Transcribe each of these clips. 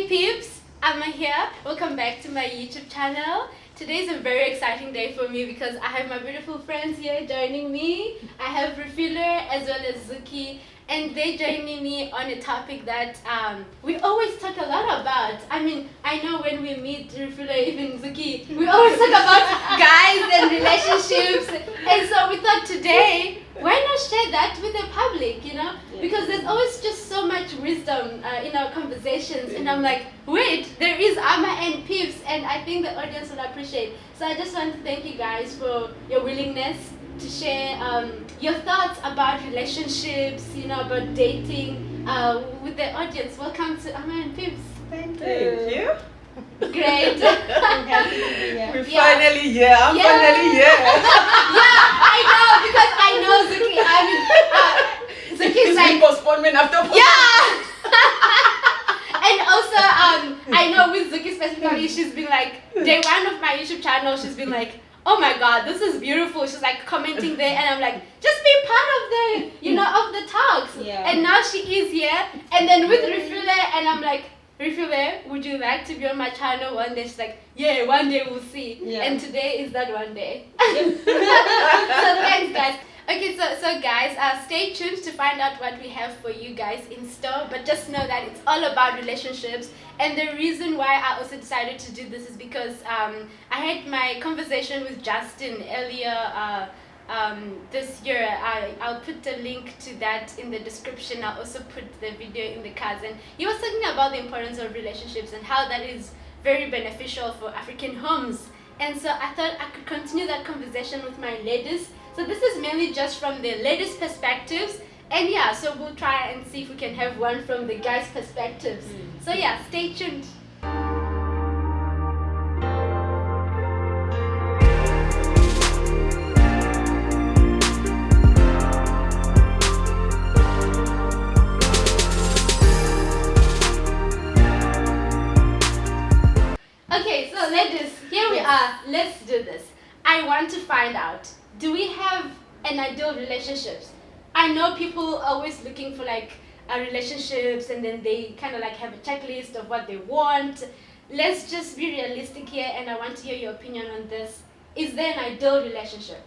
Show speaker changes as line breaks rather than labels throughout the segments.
Peeps, I'm here. Welcome back to my YouTube channel. Today is a very exciting day for me because I have my beautiful friends here joining me. I have Refuller as well as Zuki, and they're joining me on a topic that we always talk a lot about. I mean, I know when we meet Refuller, even Zuki, we always talk about guys and relationships. And so we thought today, why not share that with the public, you know? Because there's always just so much wisdom in our conversations. And I'm like, wait, there is Amma and Peeps, and I think the audience will appreciate. So I just want to thank you guys for your willingness to share your thoughts about relationships, you know, about dating with the audience. Welcome to Amma and Peeps.
Thank you.
Great.
I'm happy to be here.
We're finally here. I'm finally here.
Yeah, I know, because I know Zuki. I mean, Zuki's like
postponement after postponement.
yeah. And also, I know with Zuki specifically, she's been like, day one of my YouTube channel, she's been like, oh my god, this is beautiful. She's like commenting there, and I'm like, just be part of the, you know, of the talks.
Yeah.
And now she is here, and then with Refuller, and I'm like, Refuller, would you like to be on my channel one day? She's like, yeah, one day we'll see.
Yeah.
And today is that one day. So thanks, guys. Okay, so guys, stay tuned to find out what we have for you guys in store. But just know that it's all about relationships. And the reason why I also decided to do this is because I had my conversation with Justin earlier this year. I'll put the link to that in the description. I'll also put the video in the cards. And he was talking about the importance of relationships and how that is very beneficial for African homes. And so I thought I could continue that conversation with my ladies. So this is mainly just from the ladies' perspectives. And yeah, so we'll try and see if we can have one from the guys' perspectives. So yeah, stay tuned. Okay, so ladies, here we are. Let's do this. I want to find out, do we have an ideal relationships? I know people are always looking for like relationships, and then they kind of like have a checklist of what they want. Let's just be realistic here, and I want to hear your opinion on this. Is there an ideal relationship?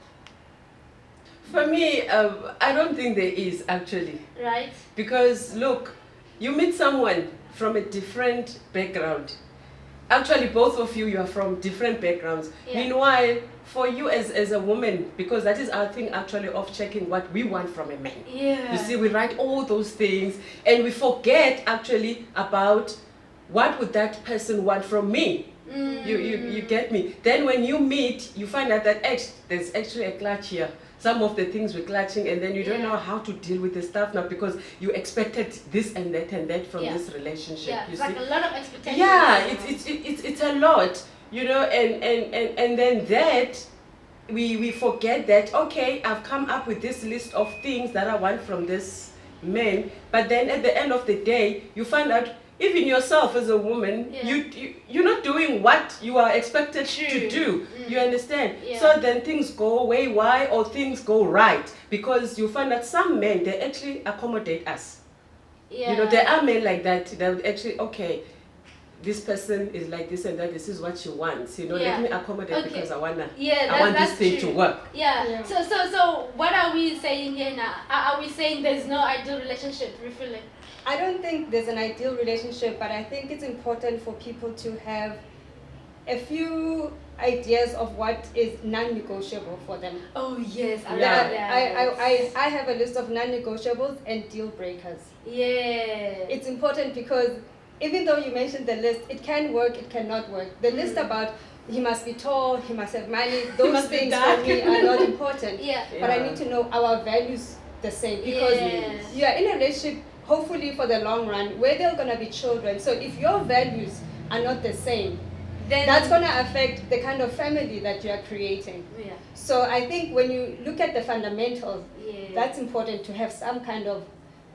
For me, I don't think there is actually.
Right?
Because look, you meet someone from a different background. Actually, both of you are from different backgrounds.
Yeah.
Meanwhile, for you as a woman, because that is our thing actually of checking what we want from a man.
Yeah.
You see, we write all those things and we forget actually about what would that person want from me. You get me? Then when you meet, you find out that there's actually a clutch here. Some of the things we're clutching, and then you don't know how to deal with the stuff now because you expected this and that from this relationship.
Yeah,
you
it's
see?
like a lot of expectations.
Yeah, it's a lot, you know, and then that we forget that, okay, I've come up with this list of things that I want from this man, but then at the end of the day, you find out even yourself as a woman, you're not doing what you are expected to do. You understand?
Yeah.
So then things go away. Why? Or things go right, because you find that some men, they actually accommodate us.
Yeah.
You know, there are men like that would actually, okay, this person is like this and that, this is what she wants, you know, let me accommodate because I want this thing to work.
Yeah. So what are we saying here now? Are we saying there's no ideal relationship, Refuller?
I don't think there's an ideal relationship, but I think it's important for people to have a few ideas of what is non-negotiable for them.
Oh yes, I love
that. I have a list of non-negotiables and deal breakers.
Yeah.
It's important because even though you mentioned the list, it can work, it cannot work. The list about he must be tall, he must have money, those things for me are not important. But I need to know our values the same, because you are in a relationship, hopefully for the long run, where there are going to be children. So if your values are not the same, then that's going to affect the kind of family that you are creating. So I think when you look at the fundamentals, that's important to have some kind of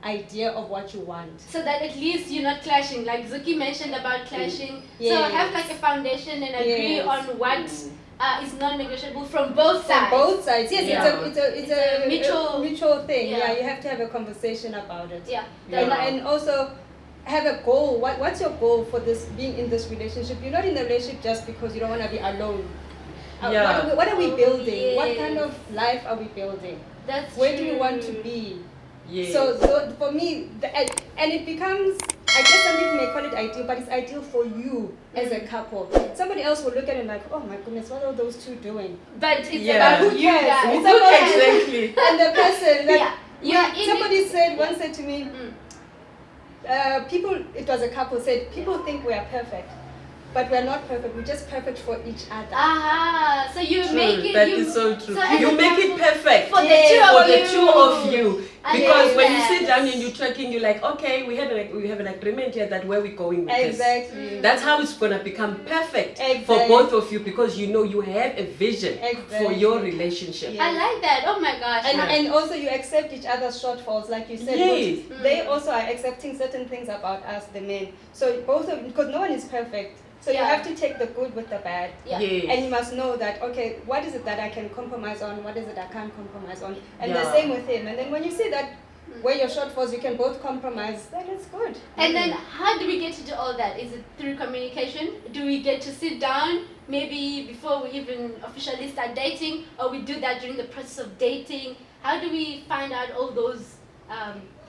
idea of what you want.
So that at least you're not clashing, like Zuki mentioned about clashing. So have like a foundation and agree on what is non-negotiable from both sides.
From both sides, yes. It's a
mutual
thing. Yeah, you have to have a conversation about it.
Yeah.
And also have a goal. What's your goal for this being in this relationship? You're not in the relationship just because you don't want to be alone. What are we building?
Yes.
What kind of life are we building?
Where
do we want to be?
Yes.
So for me, and it becomes, I guess some people may call it ideal, but it's ideal for you as a couple. Somebody else will look at it like, oh my goodness, what are those two doing?
But it's
Yeah.
about
Who
you
cares?
guys.
It's about
Exactly.
And the person, like,
Yeah.
somebody once said to me, it was a couple, said, people think we are perfect, but we're not perfect, we're just perfect for each other.
So you
True.
make it.
That is so true.
So as
You
a
make it
couple-
perfect
for the
Yes.
two
for
of
the
you.
two of you.
I
Because
like
when you
that.
sit down and you're talking, you're like, okay, we have an agreement here that where we're going with this.
Exactly.
That's how it's gonna become perfect for
Exactly.
both of you, because you know you have a vision for
Exactly.
your relationship.
Yeah.
I like that. Oh my gosh.
And also you accept each other's shortfalls, like you said.
Yes.
They also are accepting certain things about us, the men. So both of, because no one is perfect. So you
Yeah.
have to take the good with the bad.
Yeah.
Yes.
And you must know that, okay, what is it that I can compromise on? What is it I can't compromise on? And the
Yeah.
same with him. And then when you see that where your shortfalls, you can both compromise, then it's good.
And then how do we get to do all that? Is it through communication? Do we get to sit down maybe before we even officially start dating, or we do that during the process of dating? How do we find out all those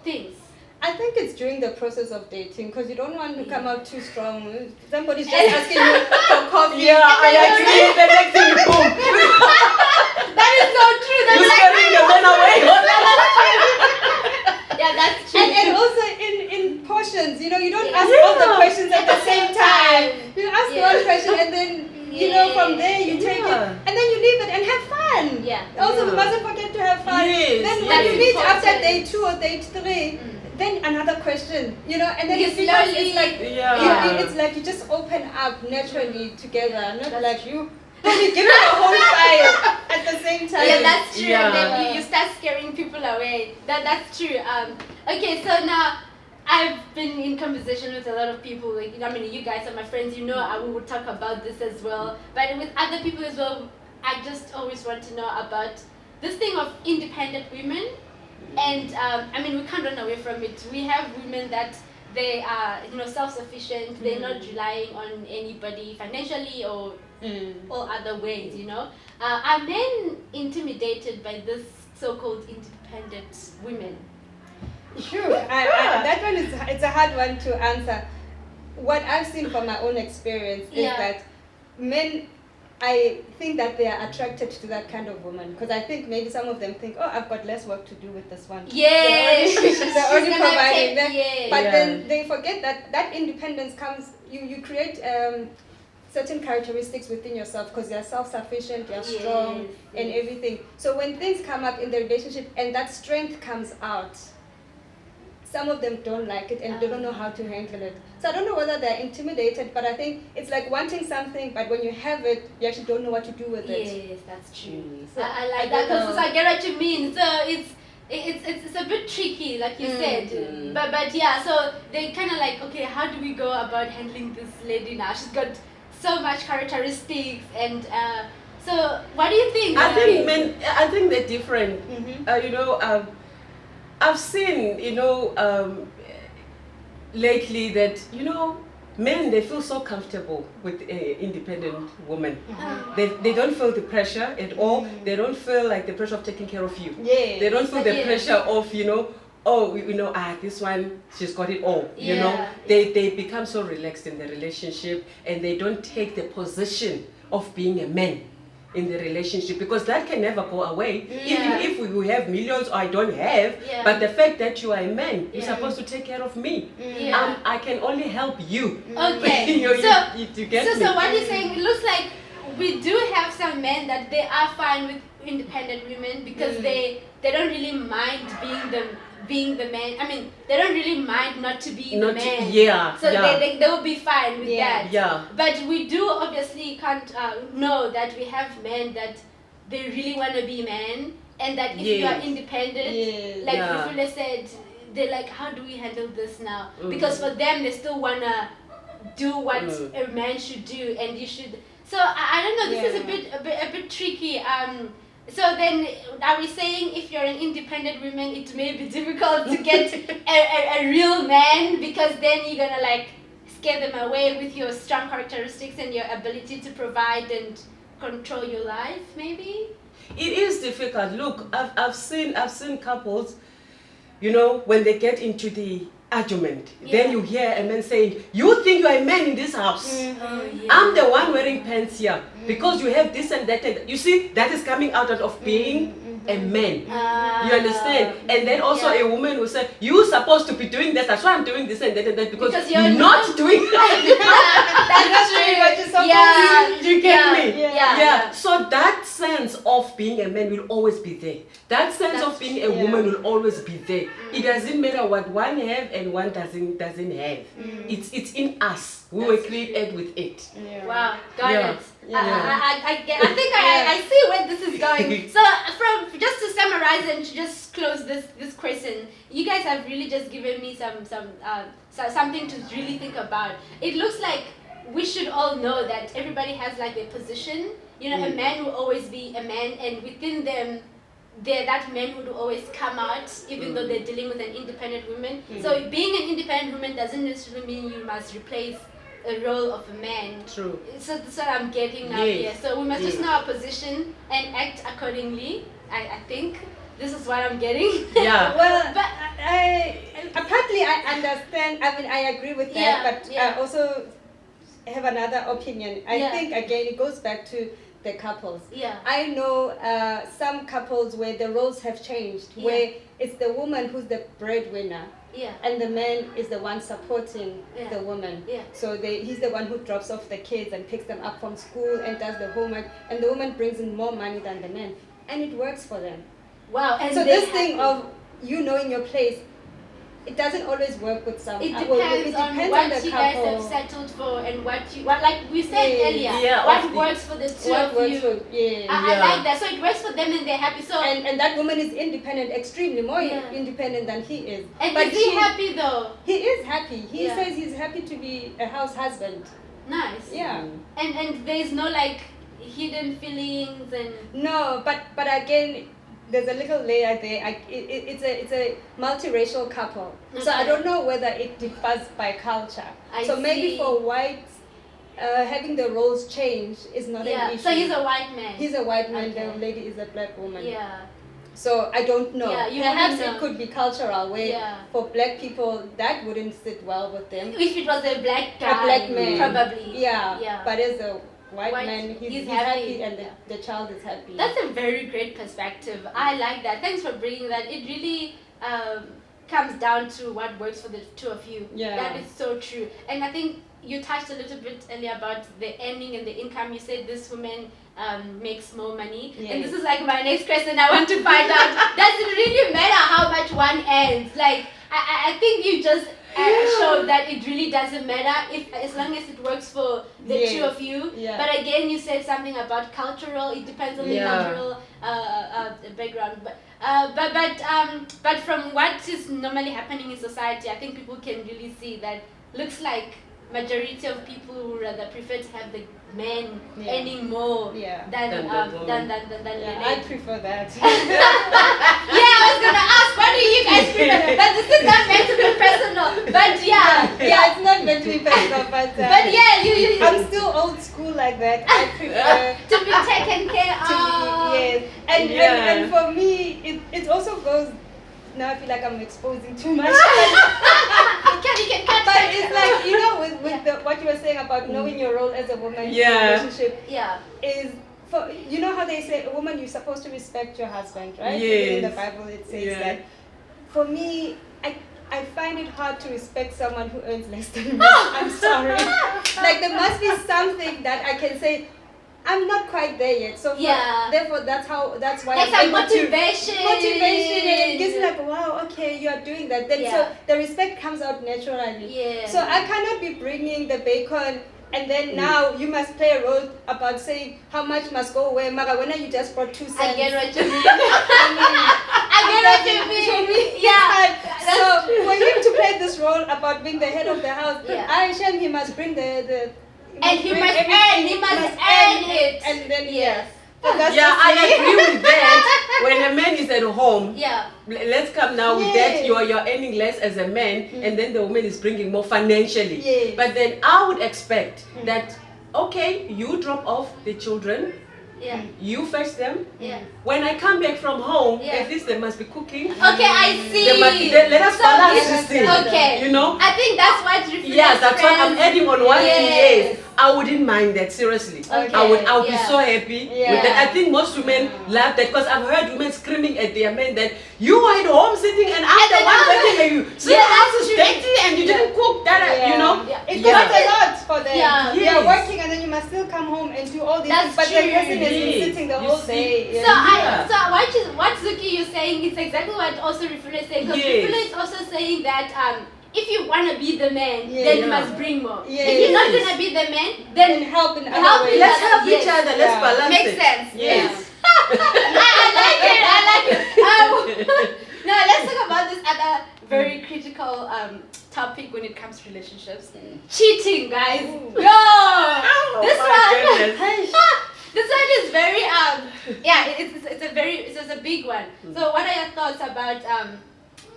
things?
I think it's during the process of dating, because you don't want to come out too strong. Somebody's just asking you for coffee.
Yeah, I agree. The next thing, boom.
That is so true. That's
You're
like,
scaring the men away.
yeah, that's true.
And also in portions, you don't ask
Yeah.
all the questions at the same time. You ask
Yeah.
one question and then, from there you take it,
Yeah.
and then you leave it and have fun.
Yeah.
Also, we
Yeah.
mustn't forget to have fun.
Yes,
Then
yes.
when you meet
That's
after
important.
day 2 or day 3, then another question, and then
You
it becomes,
slowly-
it's like,
Yeah.
it's like you just open up naturally together, not like you give it a whole fire at the same time.
Yeah, that's true.
Yeah.
And then you start scaring people away. That's true. Okay, so now I've been in conversation with a lot of people. Like, you guys are my friends. We will talk about this as well. But with other people as well, I just always want to know about this thing of independent women. And we can't run away from it. We have women that they are, self-sufficient. They're not relying on anybody financially or all other ways. Are men intimidated by this so-called independent women?
Sure, that one it's a hard one to answer. What I've seen from my own experience is that men, I think that they are attracted to that kind of woman, because I think maybe some of them think, oh, I've got less work to do with this one.
Yes,
They're already providing them.
yes.
But
Yeah.
then they forget that independence comes, you create certain characteristics within yourself, because you're self-sufficient, you're strong,
Yes,
and
yes.
everything. So when things come up in the relationship and that strength comes out, some of them don't like it and they don't know how to handle it. So I don't know whether they're intimidated, but I think it's like wanting something, but when you have it, you actually don't know what to do with it.
Yes, that's true.
So
I like
I
that,
don't
because
know.
I get what you mean. So it's a bit tricky, like you said. But yeah, so they kind of like, okay, how do we go about handling this lady now? She's got so much characteristics, and so what do you think?
I think they're different.
Mm-hmm.
I've seen, lately that, men, they feel so comfortable with independent women. They don't feel the pressure at all. They don't feel like the pressure of taking care of you.
Yeah.
They don't feel the
Yeah.
pressure of, this one, she's got it all.
Yeah.
They become so relaxed in the relationship, and they don't take the position of being a man in the relationship, because that can never go away. Even
Yeah.
if we have millions or I don't have,
Yeah.
but the fact that you are a man, you're
Yeah.
supposed to take care of me.
Yeah.
I can only help you.
Okay.
You get me?
So what you're saying, it looks like we do have some men that they are fine with independent women, because they don't really mind being the man. They don't really mind not to be the man. So they will be fine with that.
Yeah.
But we do obviously can't know that we have men that they really want to be men, and that if you are
Yes.
independent,
Yes.
like
Yeah.
Rufula said, they're like, how do we handle this now? Because for them, they still want to do what a man should do, and you should. So I don't know. This is a bit tricky. So then, are we saying if you're an independent woman, it may be difficult to get a real man, because then you're gonna like scare them away with your strong characteristics and your ability to provide and control your life, maybe?
It is difficult. Look, I've seen couples, you know, when they get into the argument, then you hear a man saying, "You think you're a man in this house? I'm the one wearing pants here because you have this and that." And you see, that is coming out of being a man. You understand? And then also a woman will say, "You're supposed to be doing this. That's why I'm doing this and that because you're not doing that."
That's true.
You get me?
Yeah.
So that sense of being a man will always be there. That sense of being a woman will always be there. It doesn't matter what one have and one doesn't have. It's in us. We were created with it.
Wow, got it. I think
Yeah.
I see where this is going. So from just to summarize and to just close this question, you guys have really just given me something to really think about. It looks like we should all know that everybody has like their position. You know, a man will always be a man, and within them, that man would always come out, even though they're dealing with an independent woman. So being an independent woman doesn't necessarily mean you must replace a role of a man.
True.
So that's what I'm getting now here. So we must just know our position and act accordingly. I think this is what I'm getting.
Yeah.
Well, but partly I understand. I mean, I agree with that, but I also have another opinion. I think again it goes back to the couples. I know some couples where the roles have changed, where it's the woman who's the breadwinner. And the man is the one supporting the woman. So he's the one who drops off the kids and picks them up from school and does the homework, and the woman brings in more money than the man, and it works for them.
Wow. And
so this thing of you knowing your place, it doesn't always work with some.
It depends on what you guys have settled for and what like we said earlier, what works for the two of you. I like that. So it works for them and they're happy. So
and that woman is independent, extremely more independent than he is.
And but is he happy though?
He is happy. He says he's happy to be a house husband.
Nice.
Yeah.
And there's no like hidden feelings and
no, but again, there's a little layer there. It's a multiracial couple, so I don't know whether it differs by culture. So maybe for whites, having the roles change is not an issue.
So he's a white man.
He's a white man. The lady is a black woman.
Yeah.
So I don't know. Perhaps
know.
It could be cultural, where for black people that wouldn't sit well with them.
If it was a black guy,
a black man,
probably.
Yeah. But as a white man, he's happy and the child is happy.
That's a very great perspective. I like that. Thanks for bringing that. It really comes down to what works for the two of you. That is so true. And I think you touched a little bit earlier about the earning and the income. You said this woman makes more money. And this is like my next question. I want to find out, does it really matter how much one earns? Like, I think you just showed that it really doesn't matter as long as it works for the two of you. But again, you said something about cultural. It depends on the cultural background. But from what is normally happening in society, I think people can really see that looks like majority of people would rather prefer to have the men earning more than the lady.
I prefer that.
I was gonna ask, what do you guys prefer? But this is not meant to be personal. But
it's not meant to be personal. But
you
I'm still old school like that. I prefer
to be taken care of.
And for me, it also goes. Now I feel like I'm exposing too much. But it's like, you know, with what you were saying about knowing your role as a woman in a relationship, is for, you know how they say, a woman, you're supposed to respect your husband, right? Even in the Bible it says that. For me, I find it hard to respect someone who earns less than me. I'm sorry. Like, there must be something that I can say, I'm not quite there yet, so therefore that's why
like
I'm able
motivation,
and it gives me like, wow, okay, you are doing that. Then so the respect comes out naturally. So I cannot be bringing the bacon and then now you must play a role about saying how much must go where. Magawena, you just brought 2 cents.
I get what you mean. I get what you mean.
So for him to play this role about being the head of the house, I assume he must bring the
and he must earn it.
And then
I agree with that. When a man is at home, let's come now with that. You're earning less as a man, and then the woman is bringing more financially.
Yes.
But then I would expect that, okay, you drop off the children.
Yeah.
You fetch them.
Yeah.
When I come back from home, at least they must be cooking.
Okay, I see.
Let us balance this thing.
Okay.
You know?
I think that's what reflects.
Yes, that's what I'm adding on one thing.
Yes.
I wouldn't mind that, seriously.
Okay.
I would be so happy with that. I think most women
Yeah.
love that, because I've heard women screaming at their men that you are at home sitting and I'm the one working and you. So the house is dirty and you didn't cook that, you know?
It's not a lot for them.
Yeah.
You're working and then you must still come home and do all these
That's
things. But the
true.
person has been sitting the whole day.
So what Zuki is saying is exactly what also Rifula is saying. Because Rifula is also saying that if you want to be the man, then you must bring more. If you're not going to be the man, then
help in other
help
ways.
Let's help each other. Let's balance
Makes
it.
sense.
Yes.
I like it. Now let's talk about this other very critical topic when it comes to relationships. Cheating, guys. Yo! This one is very it's a big one. So what are your thoughts about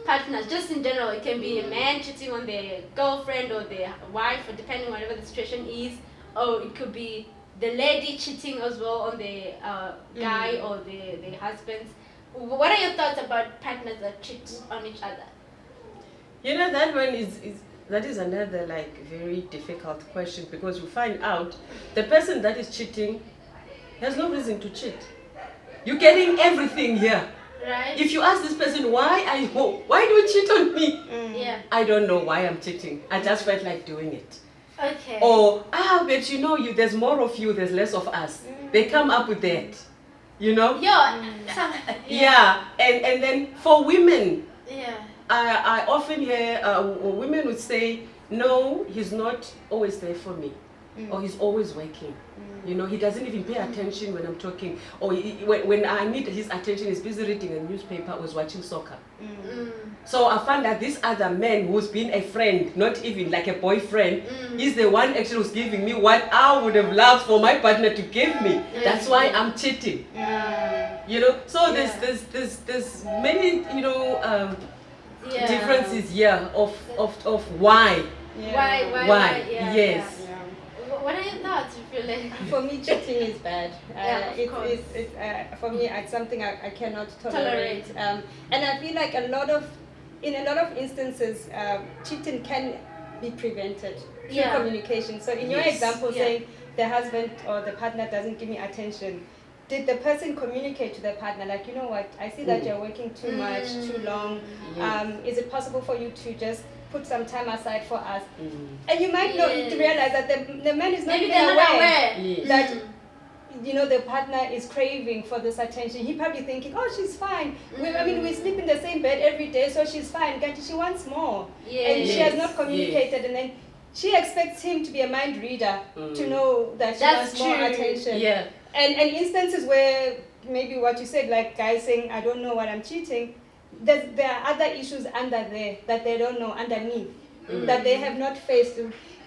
partners, just in general? It can be a man cheating on their girlfriend or their wife, or depending on whatever the situation is, or it could be the lady cheating as well on the guy or the husbands. What are your thoughts about partners that cheat on each other?
You know, that one is another like very difficult question, because you find out the person that is cheating has no reason to cheat. You're getting everything here.
Right.
If you ask this person, why do you cheat on me?
Yeah.
I don't know why I'm cheating. I just felt like doing it.
Okay.
Or, but you know, there's more of you, there's less of us. They come up with that. You know?
Yeah.
And then for women,
yeah.
I often hear women would say, no, he's not always there for me. Or he's always working. You know, he doesn't even pay attention when I'm talking. Or when I need his attention, he's busy reading a newspaper or watching soccer. So I found that this other man who's been a friend, not even like a boyfriend, is the one actually who's giving me what I would have loved for my partner to give me. That's why I'm cheating. You know, so there's many, you know, differences here of why.
Why?
Yes.
What are your thoughts, you feel like?
For me, cheating is bad.
It's
for me, it's something I cannot tolerate. And I feel like in a lot of instances, cheating can be prevented through communication. So in your example, saying the husband or the partner doesn't give me attention, did the person communicate to the partner, like, you know what, I see that you're working too much, too long. Is it possible for you to just put some time aside for us? And you might not realize that the man is not even aware that you know the partner is craving for this attention. He probably thinking, oh, she's fine. We sleep in the same bed every day, so she's fine. She wants more, and she has not communicated, and then she expects him to be a mind reader to know that she wants more attention. And instances where maybe what you said, like guys saying, I don't know what I'm cheating. There are other issues under there that they don't know underneath, that they have not faced.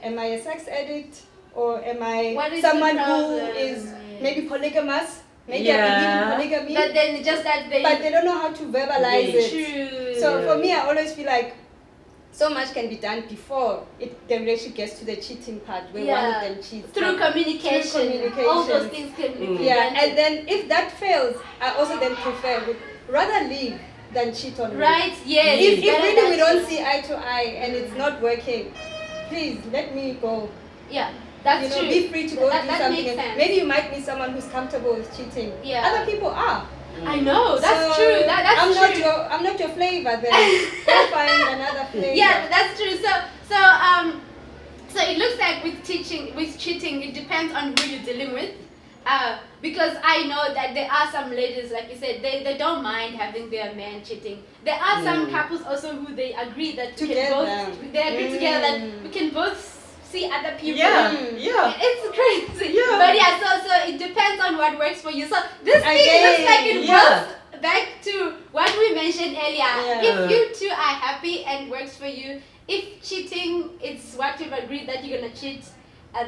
Am I a sex addict, or am I someone who is maybe polygamous? Maybe I believe in polygamy.
But then but
they don't know how to verbalize it.
True.
So for me, I always feel like so much can be done before the relationship gets to the cheating part, where one of them cheats.
Through communication. All those things can be prevented.
And then if that fails, I also then would rather leave than cheat on me.
Right? Yes.
If really we don't see eye to eye and it's not working, please let me go.
Yeah, that's true.
Be free to go do something.
Makes sense.
Maybe you might meet someone who's comfortable with cheating.
Yeah.
Other people are.
I know, that's true. That's true.
I'm not your flavor then. Go find another flavor.
Yeah, that's true. So it looks like with cheating, it depends on who you're dealing with. Because I know that there are some ladies, like you said, they don't mind having their man cheating. There are some couples also who they agree that they agree together that we can both see other people. It's crazy. But so it depends on what works for you. So this thing looks like it goes back to what we mentioned earlier. If you two are happy and works for you, if cheating it's what you've agreed that you're gonna cheat,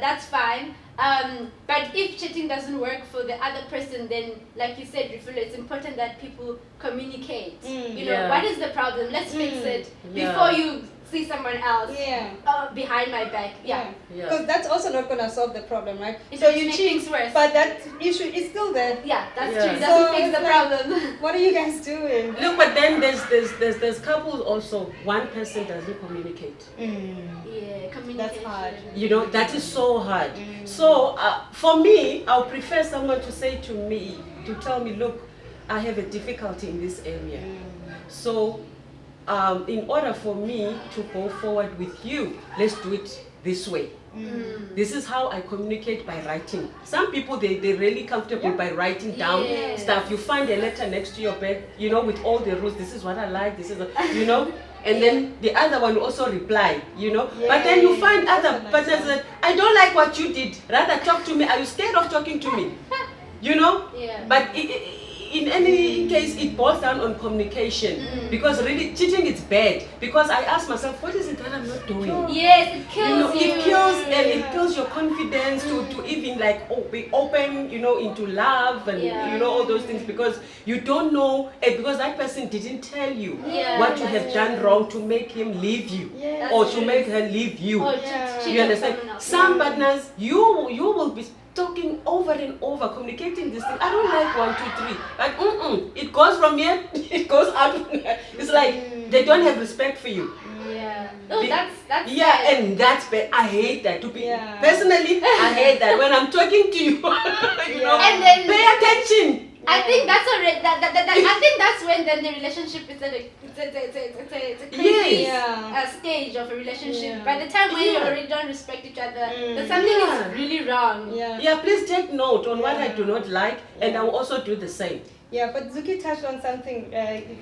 that's fine. But if cheating doesn't work for the other person, then like you said, Rifula, it's important that people communicate. You know, what is the problem? Let's fix it before you see someone else behind my back.
Because that's also not going to solve the problem, right?
So you cheat things worse.
But that issue is still there.
Yeah, that's true. It doesn't fix the problem.
What are you guys doing?
Look, but then there's couples also. One person doesn't communicate.
Yeah, communication.
That's hard.
You know, that is so hard. So for me, I would prefer someone to say to me, to tell me, look, I have a difficulty in this area. So in order for me to go forward with you, let's do it this way. This is how I communicate, by writing. Some people, they're really comfortable by writing down stuff. You find a letter next to your bed, you know, with all the rules. This is what I like, this is, you know. And then the other one will also reply, you know. But then you find other partners that, I don't like what you did. Rather talk to me. Are you scared of talking to me? You know? But in any case, it boils down on communication. Because really, cheating is bad. Because I ask myself, what is it that I'm not doing?
Yes, it kills you.
It kills, and it kills your confidence to even like be open, you know, into love and you know, all those things, because you don't know, because that person didn't tell you what you have done wrong to make him leave you or to make her leave you. You understand? Some partners, you will be talking over and over, communicating this thing. I don't like 1, 2, 3. Like, it goes from here, it goes out. It's like they don't have respect for you.
No, that's
and that's bad. I hate that. Personally, I hate that. When I'm talking to you, you know,
and then
pay attention.
I think that's I think that's when then the relationship is it's a crazy stage of a relationship. By the time when you already don't respect each other, then something is really wrong.
Please take note on what I do not like, and I will also do the same.
But Zuki touched on something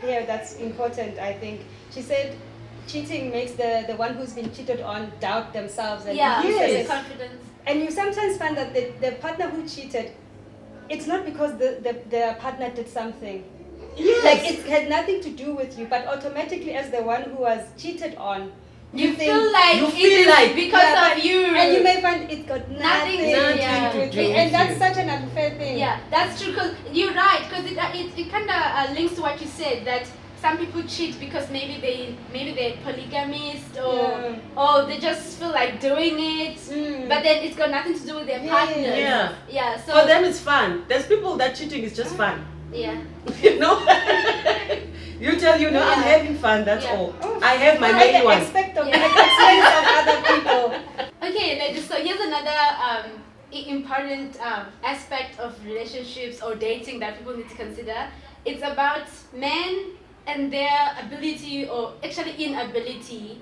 here that's important, I think. She said cheating makes the one who's been cheated on doubt themselves and
lose confidence.
And you sometimes find that the partner who cheated, it's not because the partner did something. Like it had nothing to do with you, but automatically as the one who was cheated on,
you feel like because of you.
And you may find it got nothing
to do with
and that's such an unfair thing.
That's true, because you're right, because it kind of links to what you said, that some people cheat because maybe they're polygamist or they just feel like doing it, but then it's got nothing to do with their partner. So
for them it's fun. There's people that cheating is just fun. You know, you tell I'm having fun. That's all. I have my main one.
Expect of other people.
Okay, ladies. So here's another important aspect of relationships or dating that people need to consider. It's about men and their ability, or actually inability,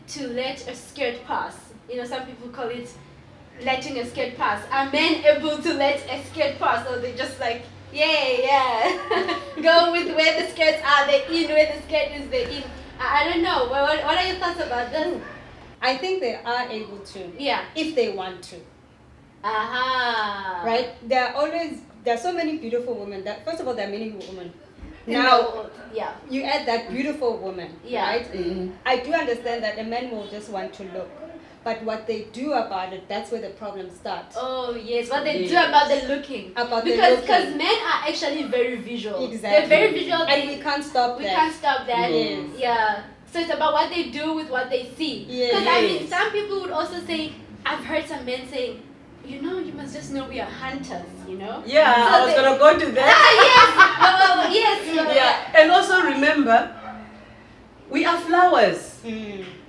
to let a skirt pass. You know, some people call it letting a skirt pass. Are men able to let a skirt pass, or they just like, go with where the skirts are, they're in, where the skirt is, they're in? I don't know. What are your thoughts about this?
I think they are able to. If they want to. Right? There are so many beautiful women. First of all, there are many women. Now, you add that beautiful woman, right? I do understand that a man will just want to look, but what they do about it, that's where the problem starts.
Oh yes, what they do about the looking. Because men are actually very visual.
Exactly.
They're very visual,
and we can't stop that.
We can't stop that. So it's about what they do with what they see. Because I mean, some people would also say, I've heard some men saying, you must just know we are hunters, you know?
So I was going to go to that.
Yes.
And also remember, we are flowers.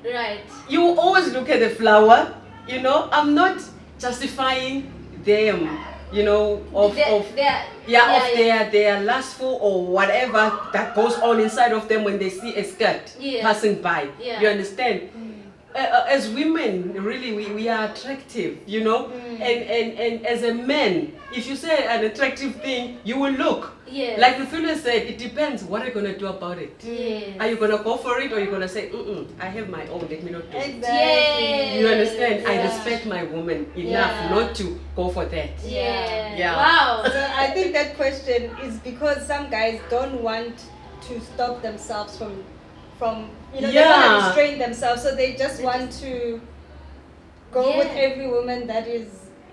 Right.
You always look at the flower, you know? I'm not justifying them, you know, of their lustful or whatever that goes on inside of them when they see a skirt passing by. You understand? As women, really, we are attractive, you know, and as a man, if you say an attractive thing, you will look. Like the fellow said, it depends. What are you gonna do about it? Are you gonna go for it, or are you gonna say, I have my own, let me not do it? You understand? I respect my woman enough not to go for that.
Wow.
So I think that question is because some guys don't want to stop themselves from they want to restrain themselves, so they just want to go with every woman that is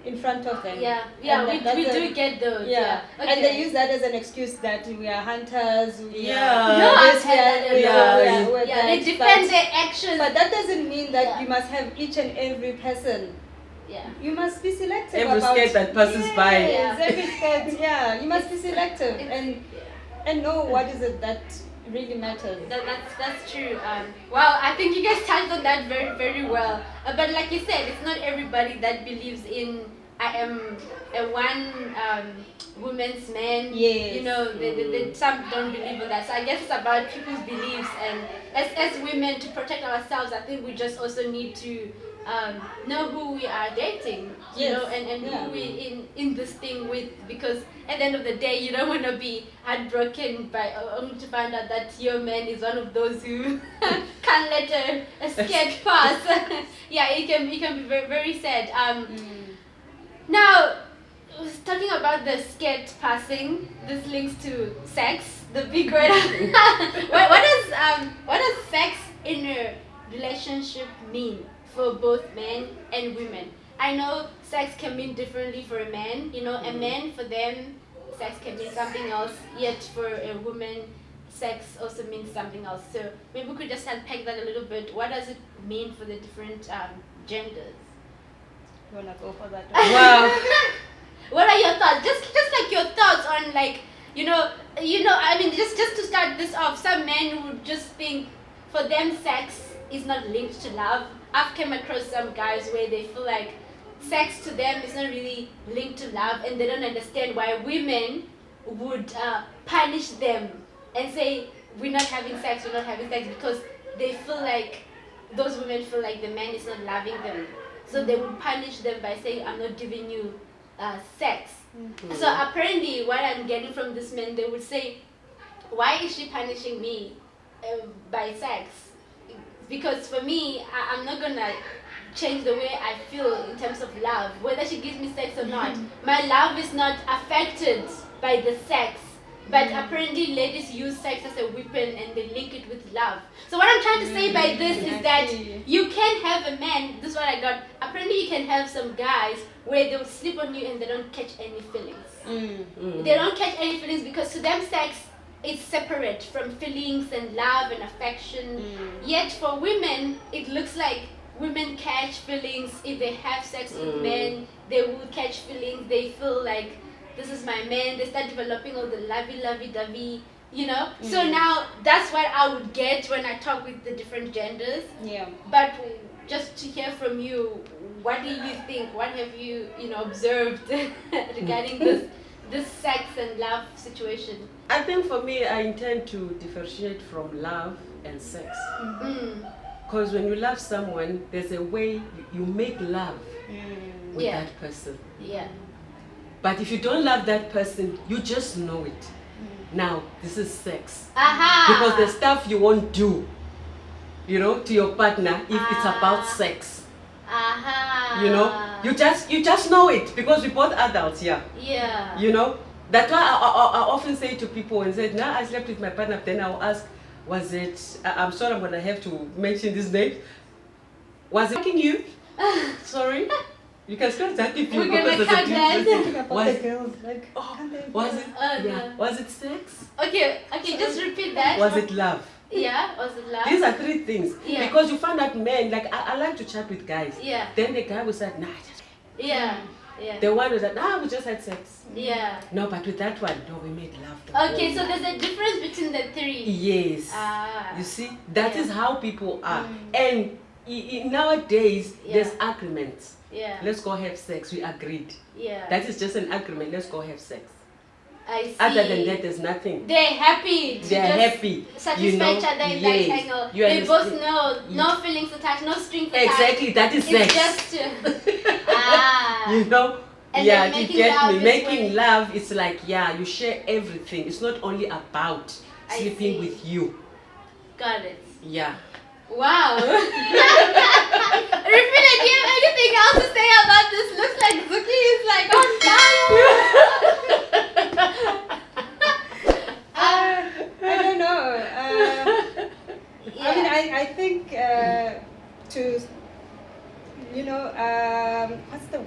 in front of them.
We do get those.
Okay. And they use that as an excuse that we are hunters.
They defend their actions.
But that doesn't mean that you must have each and every person. You must be selective
every skirt that passes by.
Every skirt, you must be selective and know what is it that really matters.
That's true. Wow, I think you guys touched on that very, very well. But like you said, it's not everybody that believes in I am a one woman's man.
Yes.
You know, some don't believe in that. So I guess it's about people's beliefs, and as women, to protect ourselves, I think we just also need to know who we are dating, you know, and who we in this thing with, because at the end of the day, you don't want to be heartbroken by only to find out that your man is one of those who can't let a skate pass. It can be very, very sad. Now, talking about the skate passing, this links to sex, the big word. What does sex in a relationship mean for both men and women? I know sex can mean differently for a man. You know, a man, for them, sex can mean something else, yet for a woman, sex also means something else. So maybe we could just unpack that a little bit. What does it mean for the different genders?
You wanna go for that?
Wow.
What are your thoughts? Just like your thoughts on, like, you know, I mean, just to start this off, some men would just think for them sex is not linked to love. I've come across some guys where they feel like sex to them is not really linked to love, and they don't understand why women would punish them and say we're not having sex, because they feel like, those women feel like the man is not loving them. So they would punish them by saying, I'm not giving you sex. So apparently what I'm getting from this man, they would say, why is she punishing me by sex? Because for me, I'm not gonna change the way I feel in terms of love, whether she gives me sex or not. My love is not affected by the sex. But apparently ladies use sex as a weapon and they link it with love. So what I'm trying to say by this is that you can have a man, this is what I got, apparently you can have some guys where they'll sleep on you and they don't catch any feelings. They don't catch any feelings because to them sex is separate from feelings and love and affection. Yet for women, it looks like women catch feelings. If they have sex with men, they will catch feelings. They feel like, this is my man. They start developing all the lovey-dovey, you know. So now that's what I would get when I talk with the different genders. But just to hear from you, what do you think? What have you, observed regarding this sex and love situation?
I think for me, I intend to differentiate from love and sex. Because when you love someone, there's a way you make love with that person. But if you don't love that person, you just know it. Now, this is sex. Because the stuff you won't do, to your partner if it's about sex. You just know it because we're both adults here. That's why I often say to people when say, now I slept with my partner, then I'll ask, was it, I'm sorry I'm going to have to mention this name. Was it fucking you? Sorry? You can still that if you
We're gonna cut that.
Was it sex?
Okay, just repeat that.
Was it love?
Was it love?
These are three things. Because you find that men, like I like to chat with guys. Then the guy was like, nah, The one was like, we just had sex. No, but with that one, no, we made love.
Okay, so there's a difference between the three.
Yes. You see, that is how people are. And nowadays, there's agreements. Let's go have sex. We agreed. That is just an agreement. Let's go have sex.
I see.
Other than that, there's nothing.
They're happy.
They're happy.
Satisfy each other in that angle. They both know no feelings attached, no strings attached.
Exactly. That is sex.
It's just And
you get me. Making love is like, you share everything. It's not only about sleeping with you.
Got it.
Yeah.
Wow. Rafina, do you have anything else to say about this? Looks like Zuki is like on fire.
I don't know. I mean, I think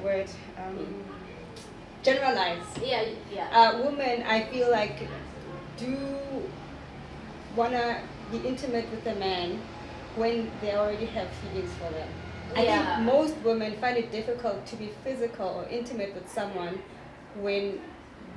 word? Generalize. Women, I feel like, do wanna be intimate with a man when they already have feelings for them. I think most women find it difficult to be physical or intimate with someone when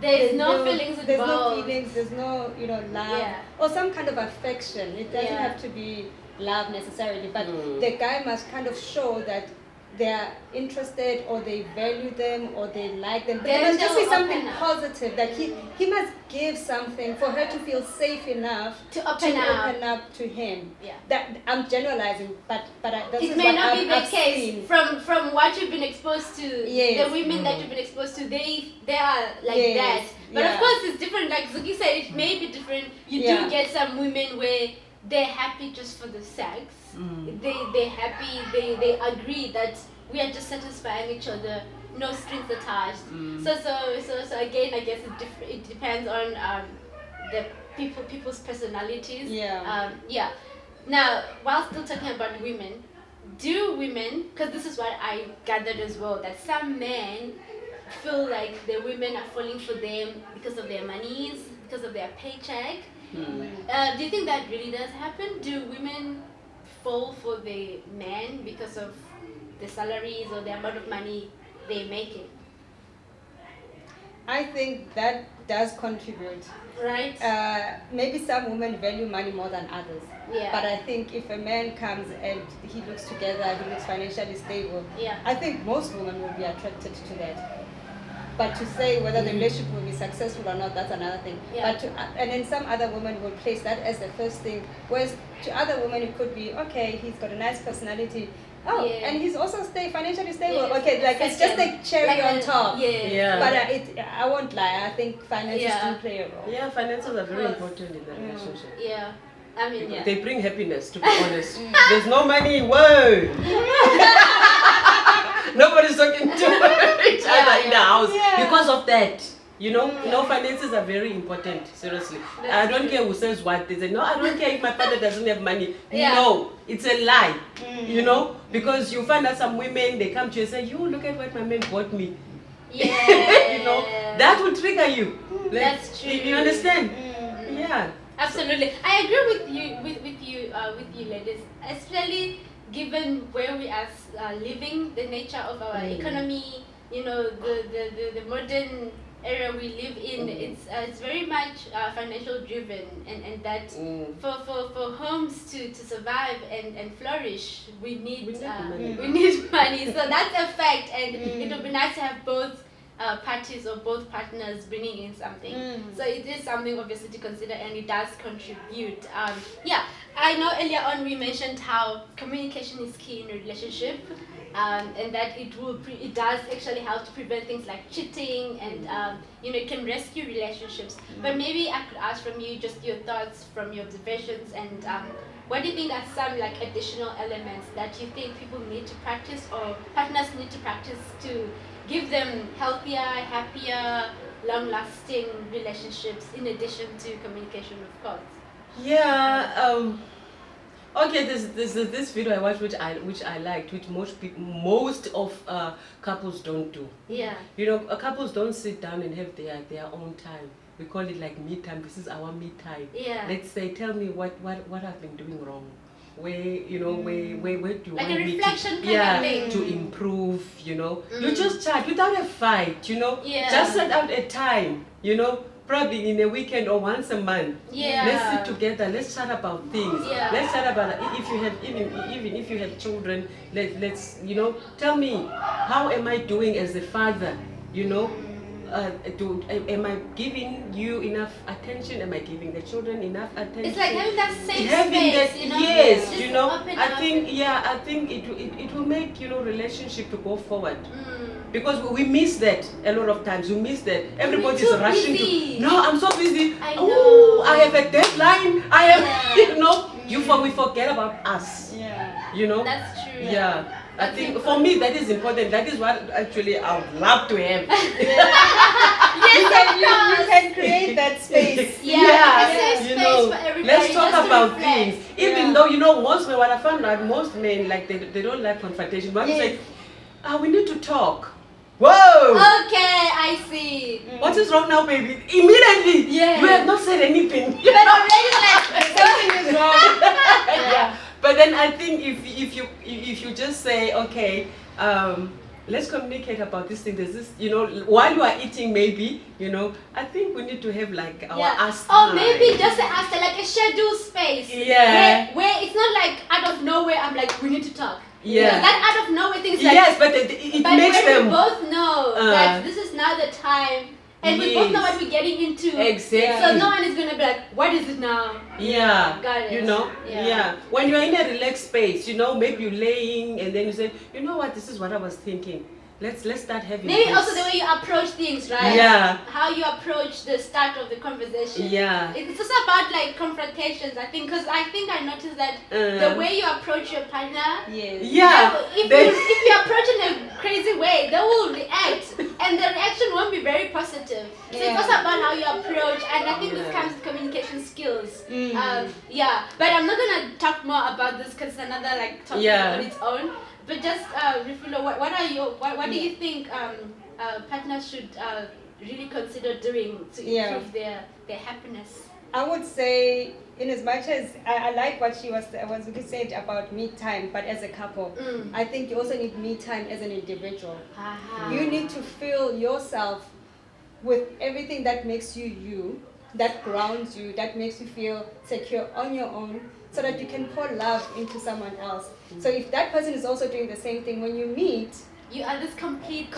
there's no feelings involved.
There's no feelings, there's no, love or some kind of affection. It doesn't have to be love necessarily, but the guy must kind of show that they are interested or they value them or they like them. But there must just be something positive that he must give something for her to feel safe enough
to open
up to him. That I'm generalizing, but that's
it may not be the case. From what you've been exposed to, the women that you've been exposed to, they are like that. But of course, it's different. Like Zuki said, it may be different. You do get some women where they're happy just for the sex. They're happy. They agree that we are just satisfying each other, no strings attached. So again, I guess it depends on the people's personalities. Now, while still talking about women, do women, because this is what I gathered as well, that some men feel like the women are falling for them because of their monies, because of their paycheck. Do you think that really does happen? Do women fall for the men because of the salaries or the amount of money they're making?
I think that does contribute.
Right.
Maybe some women value money more than others. But I think if a man comes and he looks together, he looks financially stable, I think most women will be attracted to that. But to say whether the relationship will be successful or not, that's another thing. But and then some other women will place that as the first thing. Whereas to other women it could be, okay, he's got a nice personality. And he's also financially stable. Okay, like it's just a cherry on top. But I won't lie, I think finances do play a role.
Yeah, finances are very important in the relationship.
I mean,
they bring happiness, to be honest. There's no money, whoa! Nobody's talking to each other in the house because of that. No, finances are very important, seriously. I don't care who says what. They say, no, I don't care if my father doesn't have money. No, it's a lie, because you find that some women, they come to you and say, you look at what my man bought me. That will trigger you.
That's true.
You understand? Yeah.
Absolutely. I agree with you ladies, especially given where we are living, the nature of our economy, the modern era we live in. It's very much financial driven, and that for homes to survive and flourish, we need money. So that's a fact, and it would be nice to have both parties or both partners bringing in something. So it is something obviously to consider, and it does contribute. I know earlier on we mentioned how communication is key in a relationship, and that it does actually help to prevent things like cheating, and it can rescue relationships. But maybe I could ask from you just your thoughts from your observations, and what do you think are some additional elements that you think people need to practice or partners need to practice to give them healthier, happier, long-lasting relationships in addition to communication, of course?
Okay, there's this video I watched which I liked, which most of couples don't do. Couples don't sit down and have their own time. We call it like me time. This is our me time. Let's say, tell me what I've been doing wrong. Where where do you want me to improve? You just chat without a fight. Just set out a time. Probably in a weekend or once a month. Let's sit together. Let's chat about things. Let's chat about if you have even if you have children. Let's tell me, how am I doing as a father? Am I giving you enough attention? Am I giving the children enough attention?
It's like having that safe space,
Yes, I think it will make relationship to go forward. Because we miss that a lot of times. We miss that. Everybody's rushing
busy.
No, I'm so busy.
I know.
I have a deadline. I have we forget about us.
That's true.
I think for me that is important. That is what actually I would love to have.
You can create that space.
Space for everybody.
Let's talk about things. Even though most men, what I found out, most men they don't like confrontation. But we say, we need to talk. Whoa!
Okay, I see.
What is wrong now, baby? Immediately.
Yeah.
You have not said anything.
But already like
Something is wrong.
Yeah. But then I think if you just say, okay, let's communicate about this thing. There's this, while you are eating, maybe, I think we need to have like our us
or
time.
maybe just an after, like a scheduled space.
Yeah.
Where it's not like out of nowhere. I'm like, we need to talk.
Yeah.
Because that out of nowhere things like.
Yes, but it
But
makes
when
them.
we both know that this is now the time, and we both know what we're getting into.
Exactly.
So no one is gonna be like, what is it now?
Yeah.
Got it.
Yeah. When you're in a relaxed space, maybe you're laying and then you say, you know what, this is what I was thinking. Let's start having
Maybe
this.
also the way you approach things, right?
Yeah.
How you approach the start of the conversation.
Yeah.
It's just about like confrontations, I think, because I noticed that the way you approach your partner.
Yes.
Yeah.
If you approach in a crazy way, they will react, and the reaction won't be very positive. So it's also about how you approach, and I think this comes with communication skills. But I'm not gonna talk more about this because it's another like topic on its own. But just Rifula, what do you think partners should really consider doing to improve their happiness?
I would say, in as much as I like what she was said about me time, but as a couple, I think you also need me time as an individual. You need to fill yourself with everything that makes you you, that grounds you, that makes you feel secure on your own, so that you can pour love into someone else. So if that person is also doing the same thing, when you meet,
you are this complete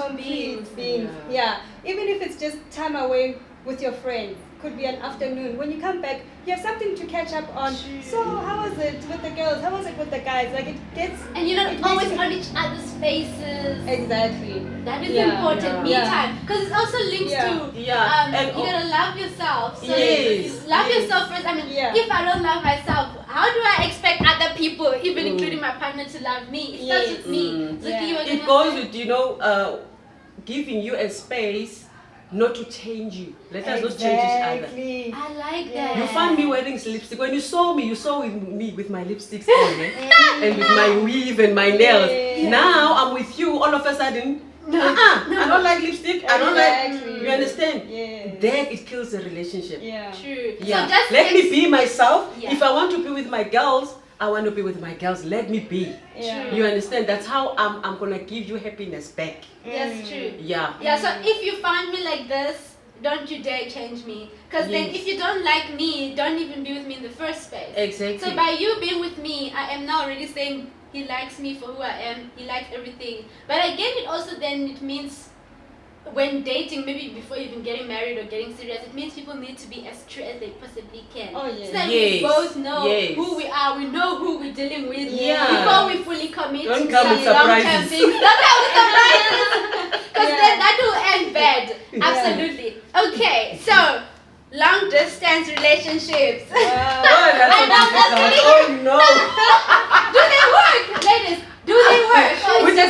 being. Yeah. Even if it's just time away with your friends, could be an afternoon. When you come back, you have something to catch up on. So how was it with the girls? How was it with the guys? Like it gets.
And you're not always on each other's faces.
Exactly.
That is important. Me time, because it also links to you gotta love yourself. So love yourself first. I mean, if I don't love myself, how do I expect other people, even including my partner, to love me? It starts with me.
It goes with giving you a space not to change you. Let us not change each other.
I like that.
You find me wearing lipstick. When you saw me with my lipsticks on, and with my weave and my nails. Now I'm with you. All of a sudden, I don't like lipstick. I don't like. You understand? Then it kills the relationship.
True.
Yeah.
So just
let me be myself. If I want to be with my girls, I want to be with my girls. Let me be. You understand? That's how I'm gonna give you happiness back.
That's true.
Yeah.
So if you find me like this, don't you dare change me. Because then if you don't like me, don't even be with me in the first place.
Exactly.
So by you being with me, I am now already saying he likes me for who I am. He likes everything. But again, it means when dating, maybe before even getting married or getting serious, it means people need to be as true as they possibly can. So that we both know who we are, we know who we're dealing with before we fully commit to some long-term things. Don't come with surprises! Because then that will end bad. Absolutely. Okay, so long distance relationships.
Oh no!
Do they work, ladies? Do they work?
With the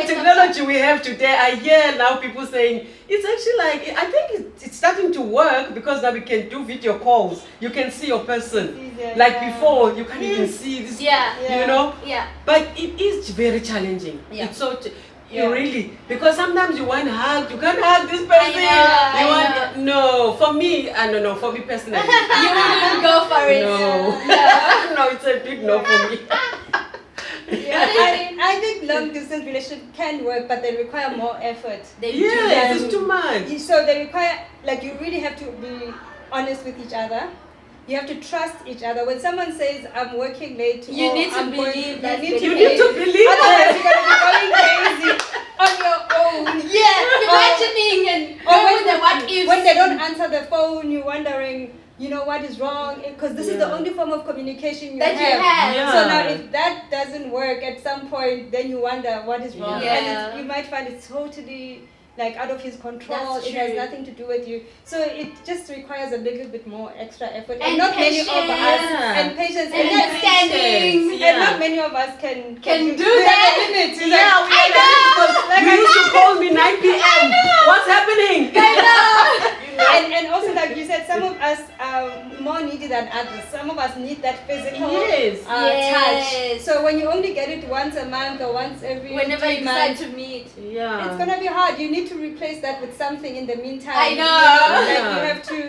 technology we have today, I hear now people saying it's actually like, I think it's starting to work because now we can do video calls. You can see your person. Like before, you can't even see this. You know. But it is very challenging. It's so. You really, because sometimes you want to hug, you can't hug this person. No, for me, I don't know, for me personally.
You wouldn't go for it.
No, it's a big no for me.
I think long distance relationship can work, but they require more effort.
It's too much.
So they require, like, you really have to be honest with each other. You have to trust each other. When someone says, I'm working late tomorrow,
you need to believe that.
You need to believe
otherwise you're going to be going crazy on your own.
Imagining and going with the what ifs.
When they don't answer the phone, you're wondering, what is wrong? Because this is the only form of communication you have. So now if that doesn't work at some point, then you wonder what is wrong. And you might find it's totally like out of his control. It has nothing to do with you. So it just requires a little bit more extra effort. And not
patience.
Many of us and patience
and understanding.
And not many of us can
do that.
Limits.
We used to call me 9 p.m. What's happening?
And also, like you said, some of us are more needy than others. Some of us us need that physical
Yes.
touch. So when you only get it once a month or once every
whenever you decide to meet,
it's gonna be hard. You need to replace that with something in the meantime.
I know.
Like you have to,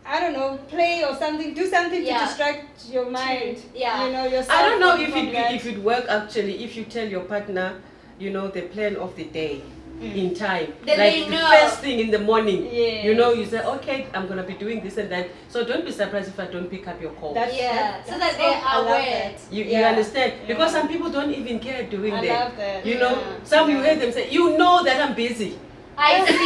I don't know, play or something, do something to distract your mind.
Yeah.
You know, yourself.
I don't know if it work actually if you tell your partner, you know, the plan of the day. In time,
then
like
they
the
know.
first thing in the morning,
Yes.
you know, you say, okay, I'm gonna be doing this and that. So don't be surprised if I don't pick up your call.
So that they are aware.
You understand? Because some people don't even care doing that.
I love that.
You know, some you hear them say, you know that I'm busy.
I see.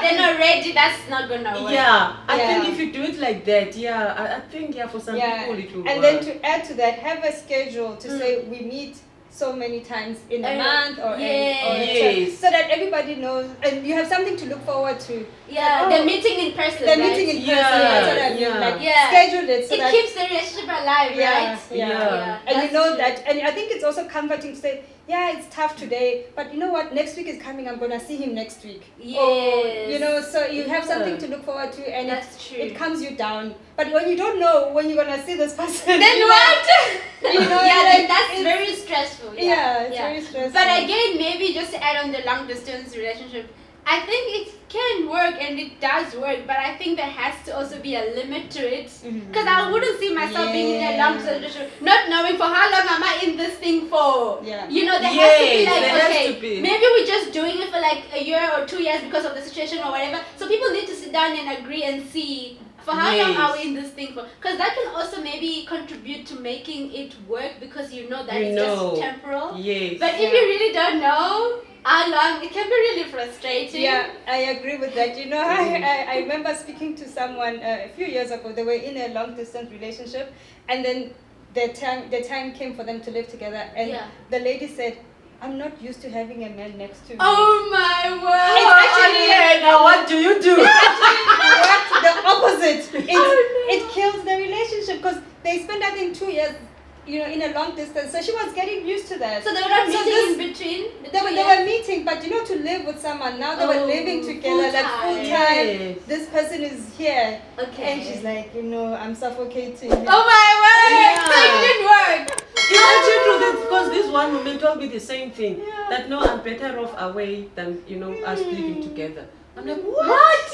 They're not ready. That's not gonna work.
Yeah, I think if you do it like that, I think for some people it will
and
work.
then to add to that, have a schedule to say we meet so many times in a month or
yes.
so that everybody knows and you have something to look forward to.
Yeah, the meeting in person.
The meeting in person. That's what I mean. Like schedule it so that
it keeps the relationship alive, right?
Yeah. And you know that, and I think it's also comforting to say, yeah, it's tough today, but you know what? Next week is coming. I'm gonna see him next week.
Yes.
You know, so you have something to look forward to, and
that's
it calms you down. But when you don't know when you're gonna see this person,
then what?
You know,
that's very stressful.
It's very stressful.
But again, maybe just to add on the long distance relationship, I think it can work and it does work, but I think there has to also be a limit to it. Because I wouldn't see myself being in a long distance relationship, not knowing for how long am I in this thing for. You know, there has to be like, okay, maybe we're just doing it for like a year or 2 years because of the situation or whatever. So people need to sit down and agree and see for how long are we in this thing for? Because that can also maybe contribute to making it work because you know that it's just temporal. But if you really don't know how long, it can be really frustrating.
Yeah, I agree with that. You know, I remember speaking to someone a few years ago. They were in a long distance relationship, and then the time came for them to live together, and the lady said, I'm not used to having a man next to me.
Oh my word!
It's actually,
now what do you do?
It actually worked the opposite. It kills the relationship because they spent, I think, 2 years, you know, in a long distance. So she was getting used to that.
So they were not meeting in between?
They were meeting, but you know, to live with someone, now they were living together like full time. This person is here. And she's like, you know, I'm suffocating.
Oh my word! So it didn't work.
It's actually true because this one woman told me the same thing. That no, I'm better off away than, you know, us living together. I'm like, what?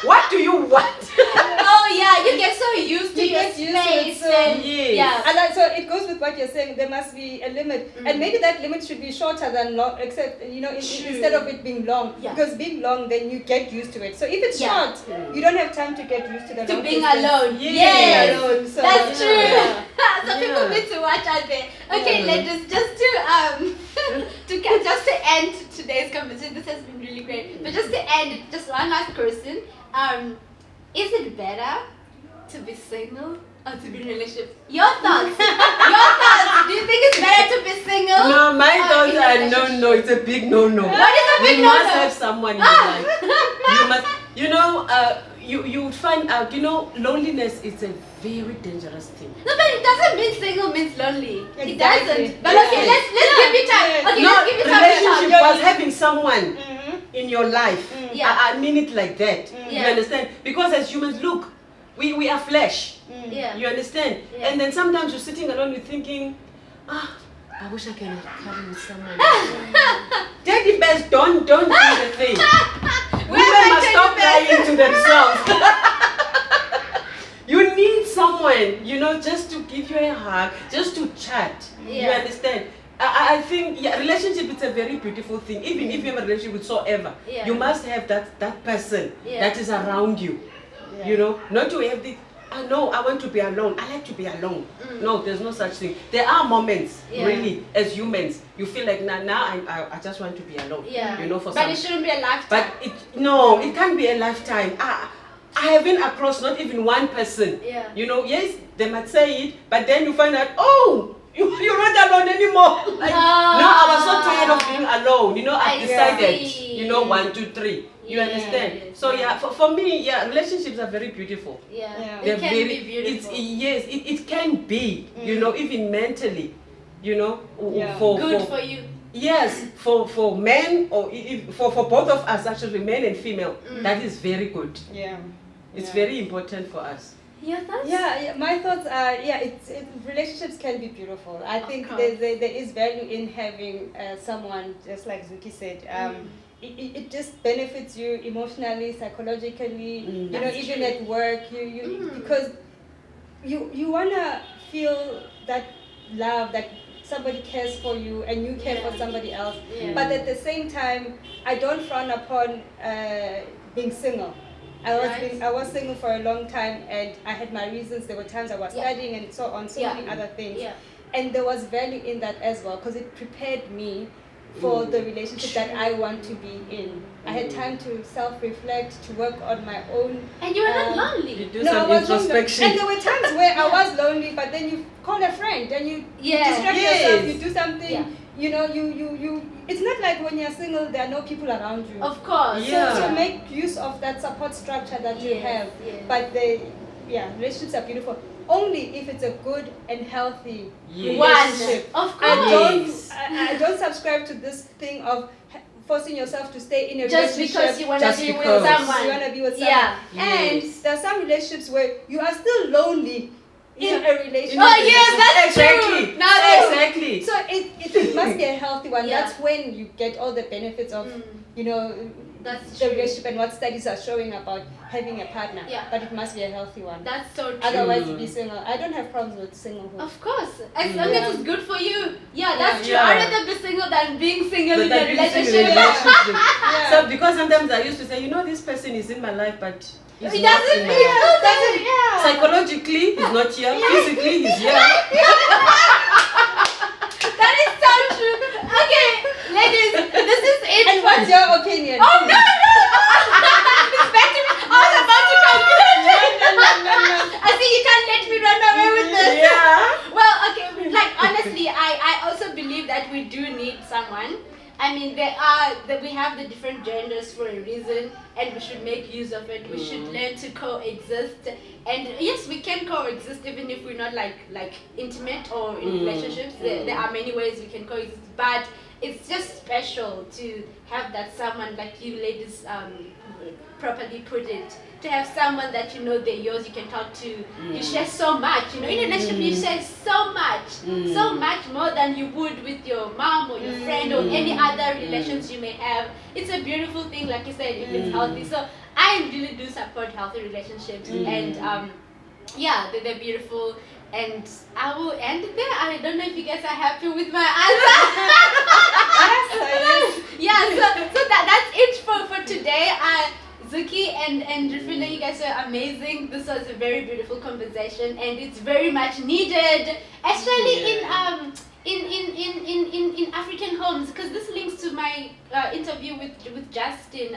What do you want?
Oh yeah, you get so used to your space.
And so it goes with what you're saying. There must be a limit, and maybe that limit should be shorter than long. Except you know, instead of it being long, because being long, then you get used to it. So if it's short, you don't have time to get used to the long
being
distance.
alone.
Being alone. So,
that's true. So people need to watch out there. Okay, ladies, just to end today's conversation. This has been really great. But just to end, just one last question. Is it better to be single or to be in a relationship? Your thoughts. Your thoughts. Do you think it's better to be single?
No, my thoughts are no. It's a big no.
What is a big no?
You must have someone in your life. You must. You know. You would find out. You know, loneliness is a very dangerous thing.
No, but it doesn't mean single means lonely.
Exactly.
It doesn't. But okay, let's give it time. Okay, let's give it time.
Relationship was having someone in your life. I mean it like that. You understand? Because as humans, look, we are flesh. You understand? And then sometimes you're sitting alone, you're thinking, I wish I can carry with someone. Teddy bears don't do the thing. Women must stop lying to themselves. You need someone, you know, just to give you a hug, just to chat. You understand? I think relationship is a very beautiful thing. Even if you have a relationship with whoever, you must have that person that is around you. You know, not to have the no, I want to be alone. I like to be alone. No, there's no such thing. There are moments, really, as humans, you feel like now I just want to be alone. You know,
but it shouldn't be a lifetime.
But it can't be a lifetime. I have been across not even one person. You know, yes, they might say it, but then you find out, you're not alone anymore. Like, no, I was so tired of being alone. You know, I decided, you know, 1, 2, 3. You understand? So for me, relationships are very beautiful.
It can be beautiful.
It can be. You know, even mentally. You know,
good for you.
Yes, for men or for both of us, actually, men and female, that is very good. It's very important for us.
Your thoughts?
Yeah, my thoughts are, relationships can be beautiful. I think there is value in having someone, just like Zuki said. It just benefits you emotionally, psychologically, even at work, because you wanna feel that love, that somebody cares for you and you care for somebody else. But at the same time, I don't frown upon being single. I was single for a long time, and I had my reasons. There were times I was studying and so on, so many other things. And there was value in that as well, because it prepared me for the relationship that I want to be in. I had time to self-reflect, to work on my own.
And you were not lonely.
You do some introspection.
And there were times where I was lonely, but then you call a friend and you distract yourself, you do something. It's not like when you're single, there are no people around you.
Of course.
So make use of that support structure that you have. But relationships are beautiful. Only if it's a good and healthy relationship.
Of course.
I don't subscribe to this thing of forcing yourself to stay in a
just
relationship
because you want to be with someone.
You want to be with someone. And there are some relationships where you are still lonely in a relationship.
Oh yes, that's
exactly.
true. No,
exactly.
So it must be a healthy one.
Yeah.
That's when you get all the benefits of
that's
the
true.
relationship and what studies are showing about having a partner.
Yeah.
But it must be a healthy one.
That's so true.
Otherwise, you'd be single. I don't have problems with singlehood.
Of course, as long as it's good for you. Yeah, that's true.
Yeah.
I'd rather be single than being single in a
Being single
relationship.
in a relationship.
Yeah.
So because sometimes I used to say, this person is in my life, but he's
It
not
doesn't
in my
mean
life.
that.
Psychologically, he's not here. Physically, he's here.
That is so true. Okay, ladies, this is it.
And what's your opinion?
Oh no! It's back to me. I was about to conclude.
No.
I see you can't let me run away with this.
Yeah.
Well, okay, like honestly, I also believe that we do need someone. I mean, we have the different genders for a reason, and we should make use of it. We should learn to coexist, and yes, we can coexist even if we're not like intimate or in relationships. There are many ways we can coexist, but it's just special to have that someone, like you ladies properly put it, to have someone that they're yours, you can talk to, you share so much, in a relationship you share so much more than you would with your mom or your friend or any other relations you may have. It's a beautiful thing, like you said, if it's healthy. So I really do support healthy relationships, and they're beautiful. And I will end it there. I don't know if you guys are happy with my answer. So that's it for today. Zuki and Rufina, you guys are amazing. This was a very beautiful conversation, and it's very much needed, especially in African homes, because this links to my interview with Justin,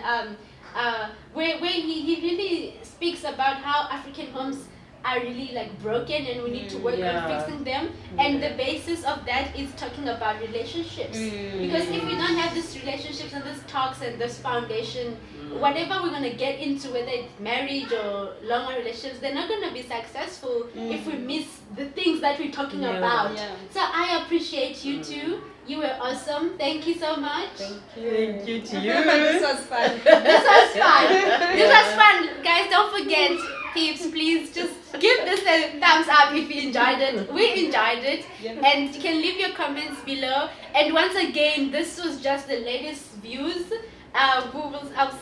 where he really speaks about how African homes are really broken, and we need to work on fixing them. And the basis of that is talking about relationships, because if we don't have these relationships and these talks and this foundation, whatever we're going to get into, whether it's marriage or longer relationships, they're not going to be successful if we miss the things that we're talking about. So I appreciate you too. You were awesome. Thank you so much.
Thank you to you.
This was fun.
This was fun. Guys, don't forget, Peeps, please just give this a thumbs up if you enjoyed it. We enjoyed it. And you can leave your comments below. And once again, this was just the latest views. I'll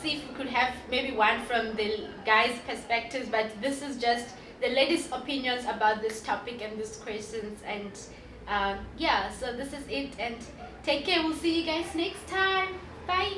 see if we could have maybe one from the guys' perspectives, but this is just the latest opinions about this topic and these questions. And so this is it, and take care. We'll see you guys next time. Bye.